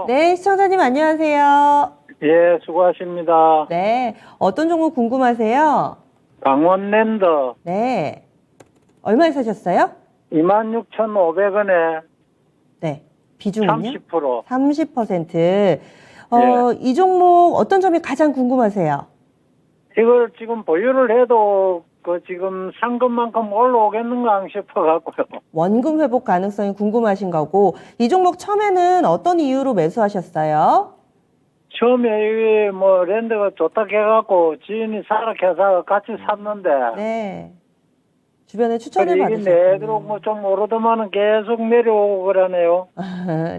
네, 시청자님 안녕하세요. 예, 수고하십니다. 네, 어떤 종목 궁금하세요? 강원랜드 네, 얼마에 사셨어요? 26,500원에 네, 비중은요? 30%. 30%. 예. 이 종목 어떤 점이 가장 궁금하세요? 이걸 지금 보유를 해도 지금 산 것만큼 올라오겠는가 싶어갖고요. 원금 회복 가능성이 궁금하신 거고, 이 종목 처음에는 어떤 이유로 매수하셨어요? 처음에 이게 랜드가 좋다 해갖고 지인이 사라 해서 같이 샀는데. 네. 주변에 추천을 이게 받으셨군요. 내도록 좀 오르더만은 계속 내려오고 그러네요.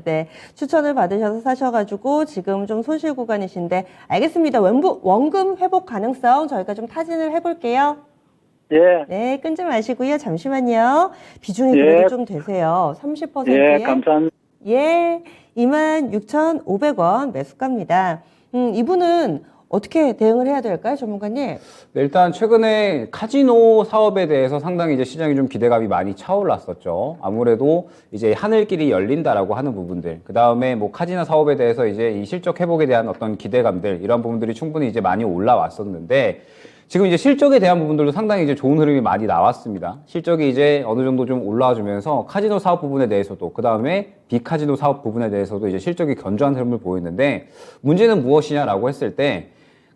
네, 추천을 받으셔서 사셔가지고 지금 좀 손실 구간이신데 알겠습니다. 원금 회복 가능성 저희가 좀 타진을 해볼게요. 예. 네, 끊지 마시고요. 잠시만요. 비중이 그래도 예. 좀 되세요. 30%에. 예, 감사합니다. 예, 26,500원 매수가입니다. 이분은 어떻게 대응을 해야 될까요, 전문가님? 네, 일단 최근에 카지노 사업에 대해서 상당히 이제 시장이 좀 기대감이 많이 차올랐었죠. 아무래도 이제 하늘길이 열린다라고 하는 부분들, 그 다음에 뭐 카지노 사업에 대해서 이제 이 실적 회복에 대한 어떤 기대감들, 이런 부분들이 충분히 이제 많이 올라왔었는데, 지금 이제 실적에 대한 부분들도 상당히 이제 좋은 흐름이 많이 나왔습니다. 실적이 이제 어느 정도 좀 올라와주면서 카지노 사업 부분에 대해서도, 그 다음에 비카지노 사업 부분에 대해서도 이제 실적이 견조한 흐름을 보이는데, 문제는 무엇이냐라고 했을 때,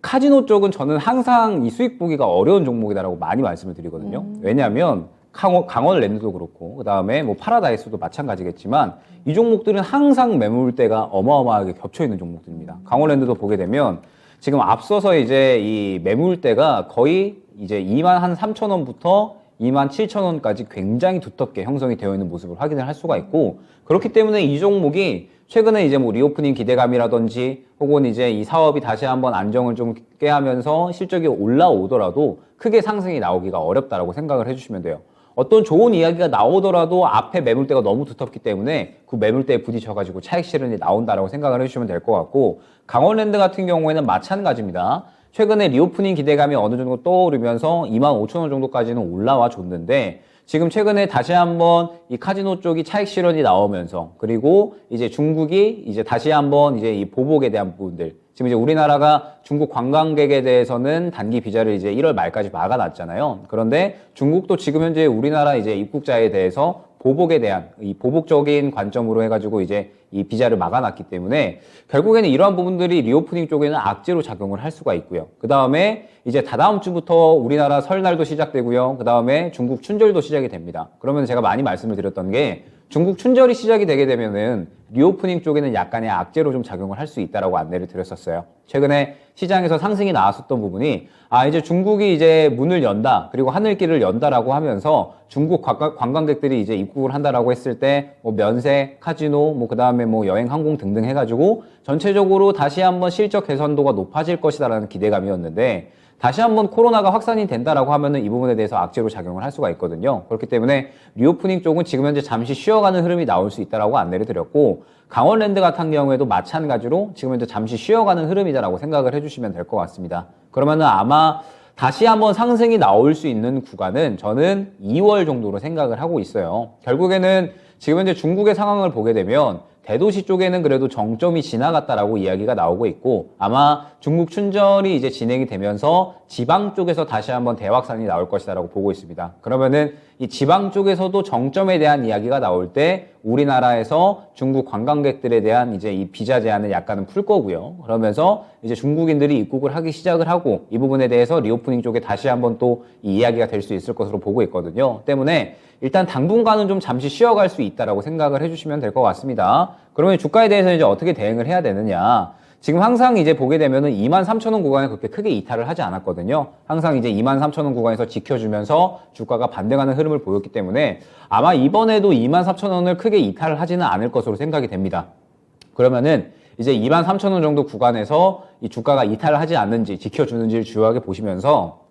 카지노 쪽은 저는 항상 이 수익 보기가 어려운 종목이다라고 많이 말씀을 드리거든요. 왜냐하면 강원랜드도 그렇고, 그 다음에 뭐 파라다이스도 마찬가지겠지만, 이 종목들은 항상 매물대가 어마어마하게 겹쳐 있는 종목들입니다. 강원랜드도 보게 되면 지금 앞서서 이제 이 매물대가 거의 이제 23,000원부터 27,000원까지 굉장히 두텁게 형성이 되어 있는 모습을 확인을 할 수가 있고, 그렇기 때문에 이 종목이 최근에 이제 뭐 리오프닝 기대감이라든지 혹은 이제 이 사업이 다시 한번 안정을 좀 깨하면서 실적이 올라오더라도 크게 상승이 나오기가 어렵다라고 생각을 해주시면 돼요. 어떤 좋은 이야기가 나오더라도 앞에 매물대가 너무 두텁기 때문에 그 매물대에 부딪혀가지고 차익 실현이 나온다라고 생각을 해주시면 될 것 같고, 강원랜드 같은 경우에는 마찬가지입니다. 최근에 리오프닝 기대감이 어느 정도 떠오르면서 25,000원 정도까지는 올라와 줬는데, 지금 최근에 다시 한번 이 카지노 쪽이 차익 실현이 나오면서, 그리고 이제 중국이 이제 다시 한번 이제 이 보복에 대한 부분들, 지금 이제 우리나라가 중국 관광객에 대해서는 단기 비자를 이제 1월 말까지 막아놨잖아요. 그런데 중국도 지금 현재 우리나라 이제 입국자에 대해서 보복에 대한 이 보복적인 관점으로 해가지고 이제 이 비자를 막아놨기 때문에 결국에는 이러한 부분들이 리오프닝 쪽에는 악재로 작용을 할 수가 있고요. 그 다음에 이제 다다음 주부터 우리나라 설날도 시작되고요. 그 다음에 중국 춘절도 시작이 됩니다. 그러면 제가 많이 말씀을 드렸던 게, 중국 춘절이 시작이 되게 되면은 리오프닝 쪽에는 약간의 악재로 좀 작용을 할 수 있다라고 안내를 드렸었어요. 최근에 시장에서 상승이 나왔었던 부분이, 이제 중국이 이제 문을 연다, 그리고 하늘길을 연다라고 하면서 중국 관광객들이 이제 입국을 한다라고 했을 때 뭐 면세, 카지노, 뭐 그다음에 뭐 여행, 항공 등등 해가지고 전체적으로 다시 한번 실적 개선도가 높아질 것이다라는 기대감이었는데, 다시 한번 코로나가 확산이 된다라고 하면은 이 부분에 대해서 악재로 작용을 할 수가 있거든요. 그렇기 때문에 리오프닝 쪽은 지금 현재 잠시 쉬어가는 흐름이 나올 수 있다라고 안내를 드렸고, 강원랜드 같은 경우에도 마찬가지로 지금 현재 잠시 쉬어가는 흐름이다라고 생각을 해주시면 될 것 같습니다. 그러면은 아마 다시 한번 상승이 나올 수 있는 구간은 저는 2월 정도로 생각을 하고 있어요. 결국에는 지금 현재 중국의 상황을 보게 되면 대도시 쪽에는 그래도 정점이 지나갔다라고 이야기가 나오고 있고, 아마 중국 춘절이 이제 진행이 되면서 지방 쪽에서 다시 한번 대확산이 나올 것이다라고 보고 있습니다. 그러면은 이 지방 쪽에서도 정점에 대한 이야기가 나올 때 우리나라에서 중국 관광객들에 대한 이제 이 비자 제한을 약간은 풀 거고요. 그러면서 이제 중국인들이 입국을 하기 시작을 하고, 이 부분에 대해서 리오프닝 쪽에 다시 한번 또 이 이야기가 될 수 있을 것으로 보고 있거든요. 때문에 일단 당분간은 좀 잠시 쉬어갈 수 있다라고 생각을 해주시면 될 것 같습니다. 그러면 주가에 대해서 이제 어떻게 대응을 해야 되느냐? 지금 항상 이제 보게 되면은 23,000원 구간에 그렇게 크게 이탈을 하지 않았거든요. 항상 이제 23,000원 구간에서 지켜주면서 주가가 반등하는 흐름을 보였기 때문에 아마 이번에도 24,000원을 크게 이탈을 하지는 않을 것으로 생각이 됩니다. 그러면은 이제 23,000원 정도 구간에서 이 주가가 이탈을 하지 않는지 지켜주는지를 주요하게 보시면서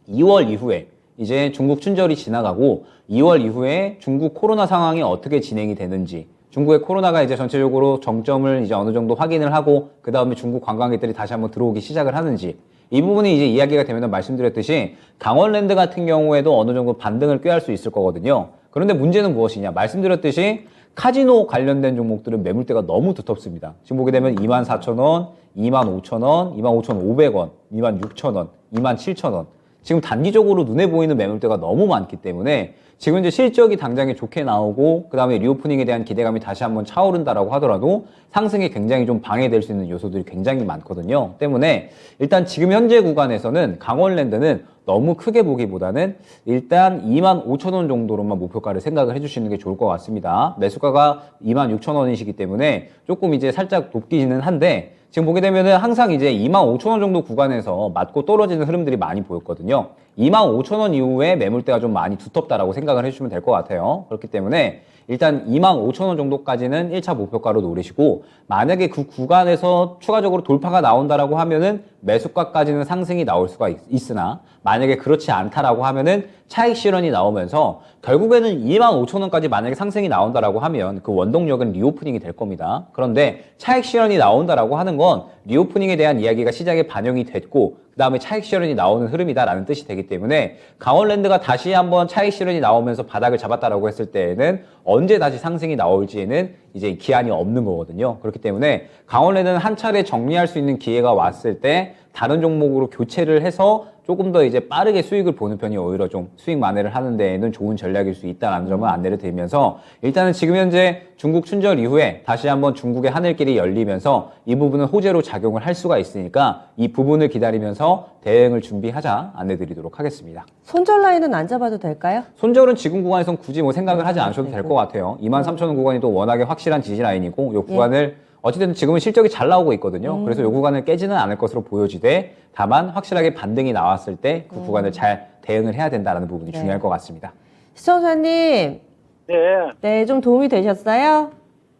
2월 이후에 이제 중국 춘절이 지나가고 2월 이후에 중국 코로나 상황이 어떻게 진행이 되는지, 중국의 코로나가 이제 전체적으로 정점을 이제 어느 정도 확인을 하고 그 다음에 중국 관광객들이 다시 한번 들어오기 시작을 하는지, 이 부분이 이제 이야기가 되면 말씀드렸듯이 강원랜드 같은 경우에도 어느 정도 반등을 꾀할 수 있을 거거든요. 그런데 문제는 무엇이냐? 말씀드렸듯이 카지노 관련된 종목들은 매물대가 너무 두텁습니다. 지금 보게 되면 24,000원, 25,000원, 25,500원, 26,000원, 27,000원. 지금 단기적으로 눈에 보이는 매물대가 너무 많기 때문에 지금 이제 실적이 당장에 좋게 나오고 그 다음에 리오프닝에 대한 기대감이 다시 한번 차오른다라고 하더라도 상승에 굉장히 좀 방해될 수 있는 요소들이 굉장히 많거든요. 때문에 일단 지금 현재 구간에서는 강원랜드는 너무 크게 보기보다는 일단 25,000원 정도로만 목표가를 생각을 해주시는 게 좋을 것 같습니다. 매수가가 26,000원이시기 때문에 조금 이제 살짝 높기는 한데 지금 보게 되면은 항상 이제 25,000원 정도 구간에서 맞고 떨어지는 흐름들이 많이 보였거든요. 25,000원 이후에 매물대가 좀 많이 두텁다라고 생각을 해주시면 될 것 같아요. 그렇기 때문에 일단 25,000원 정도까지는 1차 목표가로 노리시고 만약에 그 구간에서 추가적으로 돌파가 나온다라고 하면은 매수가까지는 상승이 나올 수가 있으나 만약에 그렇지 않다라고 하면은 차익 실현이 나오면서 결국에는 25,000원까지 만약에 상승이 나온다라고 하면 그 원동력은 리오프닝이 될 겁니다. 그런데 차익 실현이 나온다라고 하는 건 리오프닝에 대한 이야기가 시장에 반영이 됐고 그 다음에 차익 실현이 나오는 흐름이다라는 뜻이 되기 때문에 강원랜드가 다시 한번 차익 실현이 나오면서 바닥을 잡았다라고 했을 때에는 언제 다시 상승이 나올지에는 이제 기한이 없는 거거든요. 그렇기 때문에 강원랜드는 한 차례 정리할 수 있는 기회가 왔을 때 다른 종목으로 교체를 해서 조금 더 이제 빠르게 수익을 보는 편이 오히려 좀 수익 만회를 하는 데에는 좋은 전략일 수 있다는 점을 안내를 드리면서 일단은 지금 현재 중국 춘절 이후에 다시 한번 중국의 하늘길이 열리면서 이 부분은 호재로 작용을 할 수가 있으니까 이 부분을 기다리면서 대응을 준비하자 안내 드리도록 하겠습니다. 손절 라인은 안 잡아도 될까요? 손절은 지금 구간에선 굳이 뭐 생각을 하지 않으셔도 될 것 같아요. 23,000원 구간이 또 워낙에 확실한 지지 라인이고 이 구간을 어찌됐든 지금은 실적이 잘 나오고 있거든요. 그래서 이 구간을 깨지는 않을 것으로 보여지되 다만 확실하게 반등이 나왔을 때 그 구간을 잘 대응을 해야 된다는 부분이 중요할 것 같습니다. 시청자님, 네, 네, 좀 도움이 되셨어요?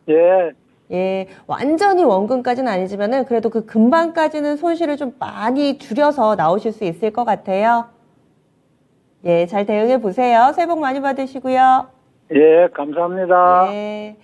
예, 예, 완전히 원금까지는 아니지만은 그래도 그 금방까지는 손실을 좀 많이 줄여서 나오실 수 있을 것 같아요. 예, 잘 대응해 보세요. 새해 복 많이 받으시고요. 예, 감사합니다. 예.